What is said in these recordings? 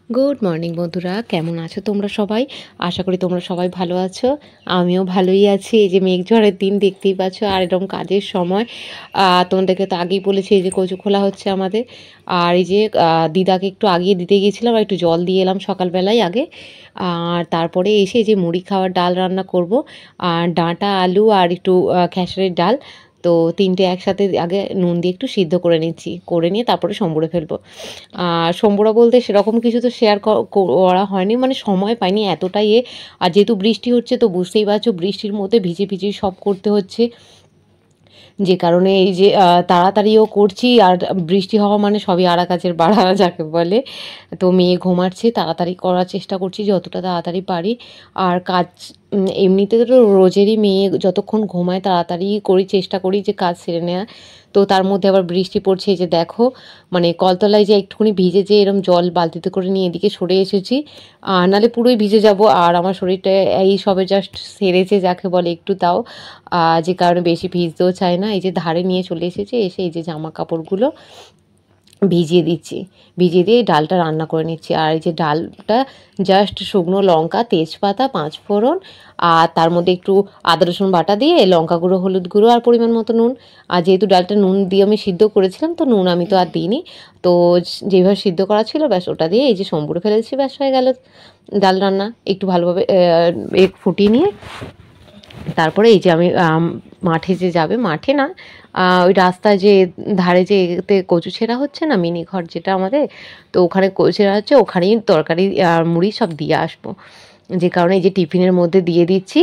Good morning বন্ধুরা, কেমন আছো তোমরা সবাই? আশা করি তোমরা সবাই ভালো আছো। আমিও ভালোই আছি। এই যে মেঘ ঝড়ের দিন দেখতেই পাচ্ছ, আর এরকম কাজের সময় তোমাদেরকে তো আগেই বলেছি এই যে কচু খোলা হচ্ছে আমাদের। আর এই যে দিদাকে একটু আগিয়ে দিতে গিয়েছিলাম, আর একটু জল দিয়ে এলাম সকালবেলায় আগে। আর তারপরে এসে এই যে মুড়ি খাওয়ার ডাল রান্না করব, আর ডাঁটা আলু আর একটু খেসারির ডাল। তো তিনটে একসাথে আগে নুন দিয়ে একটু সিদ্ধ করে নিচ্ছি, করে নিয়ে তারপরে সম্বরে ফেলবো। আর সম্বরা বলতে সেরকম কিছু তো শেয়ার করা হয়নি, মানে সময় পাইনি এতটাই আর যেহেতু বৃষ্টি হচ্ছে তো বুঝতেই পারছো, বৃষ্টির মধ্যে ভিজে ভিজে সব করতে হচ্ছে, যে কারণে এই যে তাড়াতাড়িও করছি। আর বৃষ্টি হওয়া মানে সবই আড়া কাচের বাড়া যাকে বলে। তো মেয়ে ঘুমাচ্ছে, তাড়াতাড়ি করার চেষ্টা করছি যতটা তাড়াতাড়ি পারি। আর কাজ এমনিতে তো রোজেরই, মেয়ে যতক্ষণ ঘুমায় তাড়াতাড়ি করি, চেষ্টা করি যে কাজ সেরে নেওয়া। তো তার মধ্যে আবার বৃষ্টি পড়ছে, এই যে দেখো, মানে কলতলায় যে একটুখানি ভিজে যে এরম জল বালতিতে করে নিয়ে এদিকে সরে এসেছি, নাহলে পুরোই ভিজে যাব। আর আমার শরীরটা এই সবে জাস্ট সেরেছে যাকে বলে, একটু তাও যে কারণে বেশি ভিজতেও চায় না। এই যে ধারে নিয়ে চলে এসেছি, এসে এই যে জামা কাপড়গুলো ভিজিয়ে দিচ্ছি, ভিজিয়ে দিয়ে ডালটা রান্না করে নিচ্ছি। আর এই যে ডালটা জাস্ট শুকনো লঙ্কা, তেজপাতা, পাঁচফোড়ন, আর তার মধ্যে একটু আদা রসুন বাটা দিয়ে লঙ্কা গুঁড়ো, হলুদ গুঁড়ো আর পরিমাণ মতো নুন। আর যেহেতু ডালটা নুন দিয়ে আমি সিদ্ধ করেছিলাম, তো নুন আমি তো আর দিইনি। তো যেভাবে সিদ্ধ করা ছিল ব্যাস ওটা দিয়ে এই যে সম্বুরে ফেলেছি, ব্যাস হয়ে গেল ডাল রান্না। একটু ভালোভাবে ফুটিয়ে নিয়ে তারপরে এই যে আমি মাঠে যে যাবে, মাঠে না, ওই রাস্তায় যে ধারে যে এতে কচু ছেঁড়া হচ্ছে না, মিনি ঘর যেটা আমাদের, তো ওখানে কচু ছেঁড়া হচ্ছে, ওখানেই তরকারি আর মুড়ি সব দিয়ে আসবো। যে কারণে এই যে টিফিনের মধ্যে দিয়ে দিচ্ছি,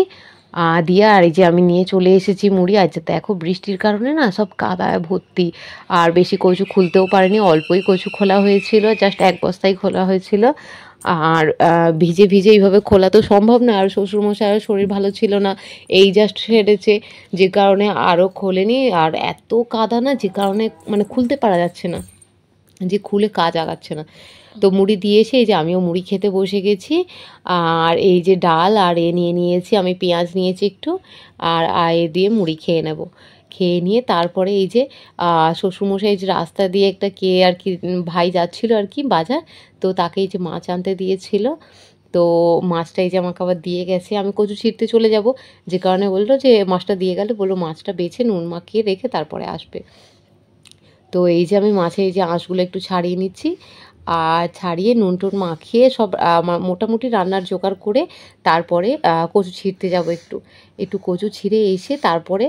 দিয়ে আর এই যে আমি নিয়ে চলে এসেছি মুড়ি। আর যে দেখো বৃষ্টির কারণে না সব কাদায় ভর্তি, আর বেশি কচু খুলতেও পারিনি, অল্পই কচু খোলা হয়েছিল, জাস্ট এক বস্তাই খোলা হয়েছিল। আর ভিজে ভিজে এইভাবে খোলা তো সম্ভব না, আর শ্বশুরমশাইয়ের শরীর ভালো ছিল না, এই জাস্ট সেরেছে, যে কারণে আরও খোলেনি। আর এত কাদা না, যে কারণে মানে খুলতে পারা যাচ্ছে না, যে খুলে কাজ আগাচ্ছে না। তো মুড়ি দিয়ে এসে এই যে আমিও মুড়ি খেতে বসে গেছি। আর এই যে ডাল আর নিয়ে নিয়েছি আমি, পেঁয়াজ নিয়েছি একটু, আর এ দিয়ে মুড়ি খেয়ে নেব। খেয়ে নিয়ে তারপরে এই যে শ্বশুরমশাই যে রাস্তা দিয়ে একটা কে আর কি ভাই যাচ্ছিল আর কি বাজার, তো তাকে এই যে মাছ আনতে দিয়েছিল। তো মাছটা এই যে আমাকে আবার দিয়ে গেছে, আমি কচু ছিঁড়তে চলে যাব, যে কারণে বললো যে মাছটা দিয়ে গেলে, বললো মাছটা বেছে নুন মাখিয়ে রেখে তারপরে আসবে। তো এই যে আমি মাছের এই যে আঁশগুলো একটু ছাড়িয়ে নিচ্ছি, আর ছাড়িয়ে নুন টুন মাখিয়ে সব মোটামুটি রান্নার জোগাড় করে তারপরে কচু ছিঁড়তে যাব। একটু একটু কচু ছিঁড়ে এসে তারপরে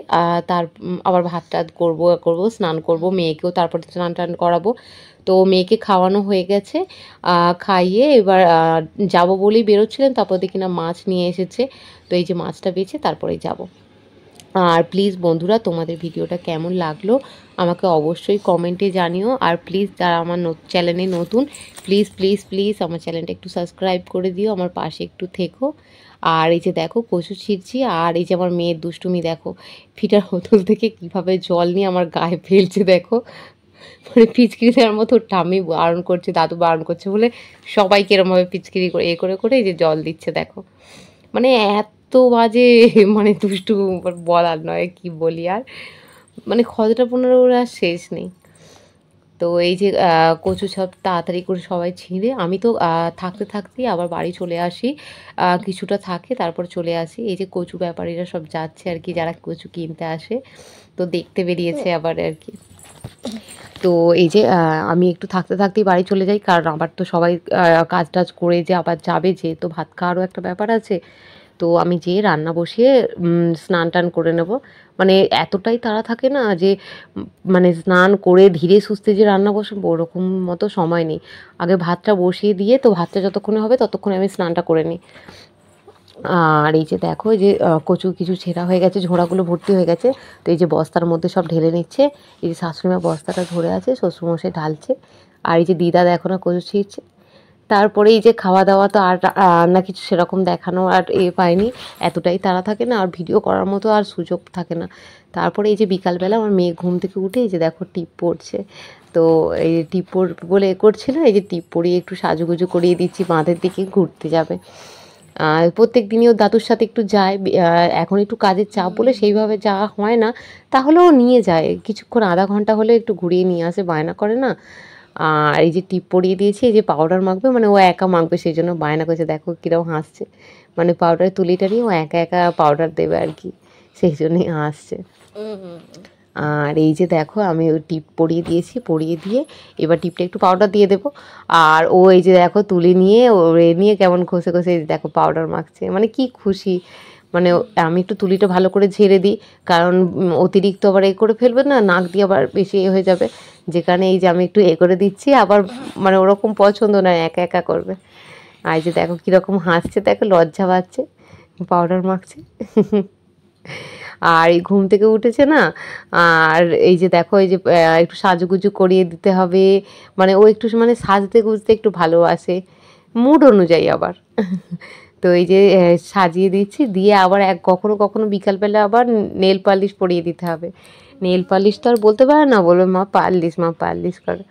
আবার ভাত টাত করবো, স্নান করব, মেয়েকেও তারপরে স্নান টান করাবো। তো মেয়েকে খাওয়ানো হয়ে গেছে, খাইয়ে এবার যাব বলেই বেরোচ্ছিলেন, তারপর দেখি না মাছ নিয়ে এসেছে। তো এই যে মাছটা বেছে তারপরেই যাব। আর প্লিজ বন্ধুরা, তোমাদের ভিডিওটা কেমন লাগলো আমাকে অবশ্যই কমেন্টে জানিও। আর প্লিজ যারা আমার চ্যানেলে নতুন, প্লিজ প্লিজ প্লিজ আমার চ্যানেলটা একটু সাবস্ক্রাইব করে দিও, আমার পাশে একটু থেকো। আর এই যে দেখো কচু ছিঁড়ছি, আর এই যে আমার মেয়ের দুষ্টুমি দেখো, ফিটার বোতল থেকে কীভাবে জল নিয়ে আমার গায়ে ফেলছে দেখো, মানে পিচকিরি দেওয়ার মতো। ঠাম্মি বারণ করছে, দাদু বারণ করছে বলে সবাইকে এরমভাবে পিচকিরি করে করে করে এই যে জল দিচ্ছে দেখো, মানে এত বাজে, মানে দুষ্টু বলার নয়, কি বলি আর, মানে খজটা 15 আর শেষ নেই। তো এই যে কচু সব তাড়াতাড়ি করে সবাই ছিঁড়ে, আমি তো থাকতে থাকতেই আবার বাড়ি চলে আসি, কিছুটা থাকে তারপর চলে আসি। এই যে কচু ব্যাপারীরা সব যাচ্ছে আর কি, যারা কচু কিনতে আসে, তো দেখতে বেরিয়েছে আবার আর কি। তো এই যে আমি একটু থাকতে থাকতেই বাড়ি চলে যাই, কারণ আবার তো সবাই কাজ টাজ করে যে আবার যাবে, যে তো ভাত খাওয়ারও একটা ব্যাপার আছে। তো আমি যেয়ে রান্না বসিয়ে স্নান টান করে নেব। মানে এতটাই তাড়া থাকে না যে মানে স্নান করে ধীরে সুস্থে যে রান্না বসাবো ওরকম মতো সময় নেই। আগে ভাতটা বসিয়ে দিয়ে, তো ভাতটা যতক্ষণে হবে ততক্ষণে আমি স্নানটা করে নিই। আর এই যে দেখো, এই যে কচু কিছু ছেঁড়া হয়ে গেছে, ঝোড়াগুলো ভর্তি হয়ে গেছে, তো এই যে বস্তার মধ্যে সব ঢেলে নিচ্ছে। এই যে শাশুড়িমা বস্তাটা ধরে আছে, শ্বশুরমশাই ঢালছে, আর এই যে দিদা দেখো না কচু ছিঁড়ছে। তারপরে এই যে খাওয়া দাওয়া তো আর রান্না কিছু সেরকম দেখানো আর পাইনি, এতটাই তাড়া থাকে না, আর ভিডিও করার মতো আর সুযোগ থাকে না। তারপরে এই যে বিকালবেলা আমার মেয়ে ঘুম থেকে উঠে এই যে দেখো টিপ পড়ছে, তো এই যে টিপ বলে করছিল, এই যে টিপ পরিয়ে একটু সাজুগুজু করিয়ে দিচ্ছি, বাঁধের দিকে ঘুরতে যাবে। প্রত্যেক দিনই ওর দাদুর সাথে একটু যায়, এখন একটু কাজের চাপ বলে সেইভাবে যাওয়া হয় না, তাহলেও নিয়ে যায় কিছুক্ষণ, আধা ঘন্টা হলে একটু ঘুরিয়ে নিয়ে আসে, বায়না করে না। আর এই যে টিপ পরিয়ে দিয়েছি, এই যে পাউডার মাখবে, মানে ও একা মাখবে সেই জন্য বায়না করছে, দেখো কীরকম হাসছে, মানে পাউডারের তুলিটা নিয়ে ও একা একা পাউডার দেবে আর কি, সেই জন্যই হাসছে। আর এই যে দেখো আমি ওই টিপ পরিয়ে দিয়েছি, পরিয়ে দিয়ে এবার টিপটা একটু পাউডার দিয়ে দেবো। আর ও এই যে দেখো তুলি নিয়ে ওরে নিয়ে কেমন ঘষে ঘষে দেখো পাউডার মাখছে, মানে কি খুশি। মানে আমি একটু তুলিটা ভালো করে ঝেড়ে দিই, কারণ অতিরিক্ত আবার এ করে ফেলবে না, নাক দিয়ে আবার বেশি এ হয়ে যাবে, যে কারণে এই যে আমি একটু এ করে দিচ্ছি। আবার মানে ওরকম পছন্দ নয়, একা একা করবে। আর যে দেখো কীরকম হাসছে, দেখো লজ্জা পাচ্ছে, পাউডার মাখছে। আর এই ঘুম থেকে উঠেছে না, আর এই যে দেখো এই যে একটু সাজুগুজু করিয়ে দিতে হবে, মানে ও একটু মানে সাজতে গুজতে একটু ভালোবাসে, মুড অনুযায়ী আবার। তো এই যে সাজিয়ে দিচ্ছি, দিয়ে আবার কখনো কখনো বিকালবেলা আবার নেল পালিশ পরিয়ে দিতে হবে। নেল পালিশ তো আর বলতে পারে না, বলবে মা পালিশ করে।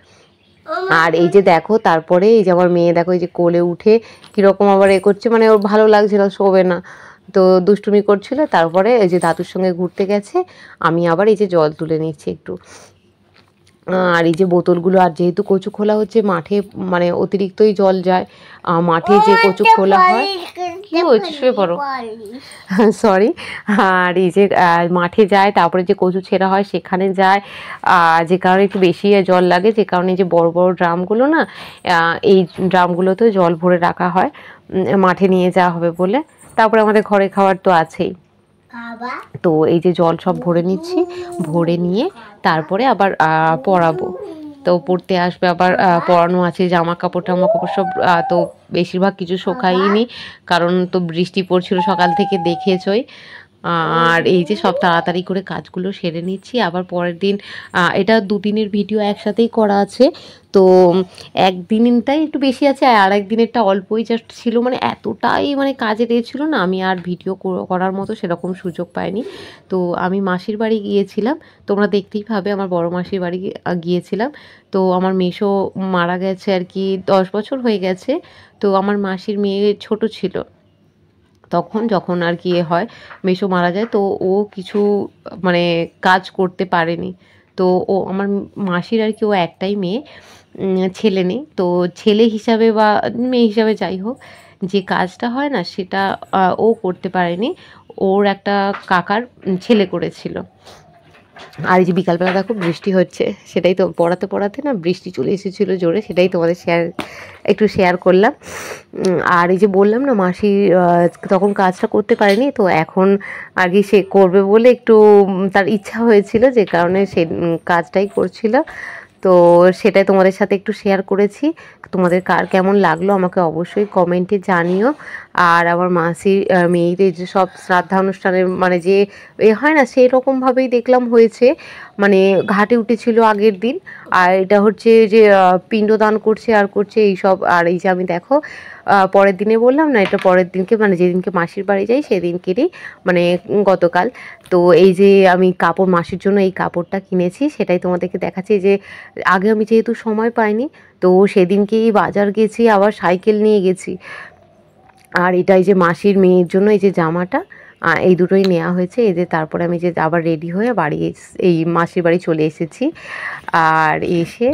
আর এই যে দেখো তারপরে এই যে আমার মেয়ে দেখো এই যে কোলে উঠে কীরকম আবার এ করছে, মানে ওর ভালো লাগছে না, শোবে না, তো দুষ্টুমি করছিল। তারপরে এই যে দাদুর সঙ্গে ঘুরতে গেছে, আমি আবার এই যে জল তুলে নিচ্ছি একটু। আর এই যে বোতলগুলো, আর যেহেতু কচু খোলা হচ্ছে মাঠে, মানে অতিরিক্তই জল যায় মাঠে, যে কচু খোলা হয়। কি হয়েছে, শুয়ে পড়ো, সরি। আর এই যে মাঠে যায়, তারপরে যে কচু ছেঁড়া হয় সেখানে যায়, যে কারণে একটু বেশি জল লাগে, যে কারণে যে বড় বড় ড্রামগুলো না, এই ড্রামগুলোতে জল ভরে রাখা হয়, মাঠে নিয়ে যাওয়া হবে বলে। তারপরে আমাদের ঘরে খাওয়ার তো আছেই। তো এই যে জল সব ভরে নিচ্ছি, ভরে নিয়ে তারপরে আবার পরাবো। তো পড়তে আসবে, আবার পরানো আছে, জামা কাপড় সব তো বেশিরভাগ কিছু শোকাইনি, কারণ তো বৃষ্টি পড়ছিল সকাল থেকে, দেখেছই। আর এই যে সব তাড়াতাড়ি করে কাজগুলো সেরে নিচ্ছি। আবার পরের দিন, এটা দুদিনের ভিডিও একসাথেই করা আছে, তো একদিনটাই একটু বেশি আছে, আর একদিনেরটা অল্পই জাস্ট ছিল, মানে এতটাই মানে কাজের এ ছিল না, আমি আর ভিডিও করার মতো সেরকম সুযোগ পাইনি। তো আমি মাসির বাড়ি গিয়েছিলাম, তোমরা দেখতেই পাবে, আমার বড় মাসির বাড়ি গিয়েছিলাম। তো আমার মেসো মারা গেছে আর কি, 10 বছর হয়ে গেছে। তো আমার মাসির মেয়ে ছোট ছিল তখন, যখন আর কি হয়, মেসো মারা যায়, তো ও কিছু মানে কাজ করতে পারেনি। তো ও আমার মাসির আর কি, ও একটাই মেয়ে, ছেলে নেই। তো ছেলে হিসাবে বা মেয়ে হিসাবে যাই হোক, যে কাজটা হয় না সেটা ও করতে পারেনি, ওর একটা কাকার ছেলে করেছিল। আর এই যে বিকালবেলা দেখো বৃষ্টি হচ্ছে, সেটাই তো পড়াতে পড়াতে না বৃষ্টি চলে এসেছিলো জোরে, সেটাই তোমাদের একটু শেয়ার করলাম। আর এই যে বললাম না মাসি তখন কাজটা করতে পারেনি, তো এখন আর কি সে করবে বলে একটু তার ইচ্ছা হয়েছিল, যে কারণে সে কাজটাই করছিল। তো সেটাই তোমাদের সাথে একটু শেয়ার করেছি। তোমাদের কার কেমন লাগলো আমাকে অবশ্যই কমেন্টে জানিও। আর আমার মাসির মেয়েদের যে সব শ্রাদ্ধা অনুষ্ঠানের মানে যে এ হয় না, সেই রকমভাবেই দেখলাম হয়েছে, মানে ঘাটে উঠেছিল আগের দিন। আর এটা হচ্ছে যে পিণ্ডদান করছে আর করছে এইসব। আর এই যে আমি দেখো পরের দিনে বললাম না, এটা পরের দিনকে, মানে যেদিনকে মাসির বাড়ি যাই সেদিনকেরই, মানে গতকাল। তো এই যে আমি কাপড় মাসির জন্য এই কাপড়টা কিনেছি, সেটাই তোমাদেরকে দেখাচ্ছি। যে আগে আমি যেহেতু সময় পাইনি, তো সেদিনকেই বাজার গেছি, আবার সাইকেল নিয়ে গেছি। আর এটা এই যে মাসির মেয়ের জন্য এই যে জামাটা, এই দুটোই নেওয়া হয়েছে। এই যে তারপরে আমি যে আবার রেডি হয়ে বাড়ি এই মাসির বাড়ি চলে এসেছি। আর এসে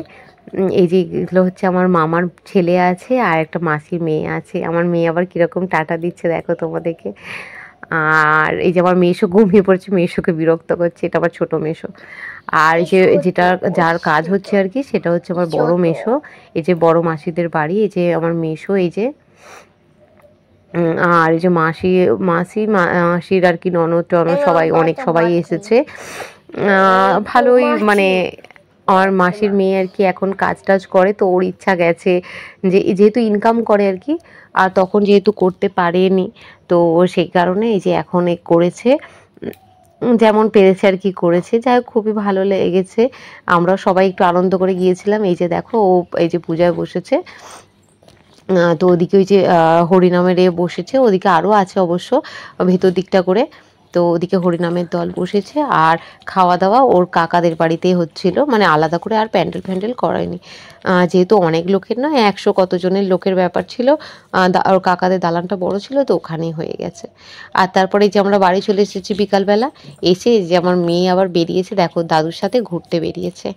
এই যে এগুলো হচ্ছে আমার মামার ছেলে আছে, আর একটা মাসির মেয়ে আছে। আমার মেয়ে আবার কীরকম টাটা দিচ্ছে দেখো তোমাদেরকে। আর এই যে আমার মেয়েসো ঘুমিয়ে পড়েছে, মেয়েসোকে বিরক্ত করছে, এটা আমার ছোটো মেসো। আর এই যে যার কাজ হচ্ছে আর কি, সেটা হচ্ছে আমার বড় মেসো। এই যে বড় মাসিদের বাড়ি, এই যে আমার মেসো, এই যে আর এই যে মাসির আর কি ননদ টনদ সবাই, অনেক সবাই এসেছে। ভালোই মানে আমার মাসির মেয়ে আর কি এখন কাজ টাজ করে, তো ওর ইচ্ছা গেছে যে যেহেতু ইনকাম করে আর কি, আর তখন যেহেতু করতে পারেনি, তো সেই কারণে এই যে এখন করেছে, যেমন পেরেছে আর কি করেছে। যাই হোক খুবই ভালো লেগেছে, আমরা সবাই একটু আনন্দ করে গিয়েছিলাম। এই যে দেখো ও এই যে পূজায় বসেছে, তো ওদিকে ওই যে হরিনামের বসেছে, ওদিকে আরও আছে অবশ্য ভেতর দিকটা করে। তো ওদিকে হরিনামের দল বসেছে, আর খাওয়া দাওয়া ওর কাকাদের বাড়িতেই হচ্ছিল, মানে আলাদা করে আর প্যান্ডেল করায়নি। যেহেতু অনেক লোকের নয়, 100 কতজনের লোকের ব্যাপার ছিল, ওর কাকাদের দালানটা বড় ছিল, তো ওখানেই হয়ে গেছে। আর তারপরে যে আমরা বাড়ি চলে এসেছি বিকালবেলা, এসে যে আমার মেয়ে আবার বেরিয়েছে, দেখো দাদুর সাথে ঘুরতে বেরিয়েছে।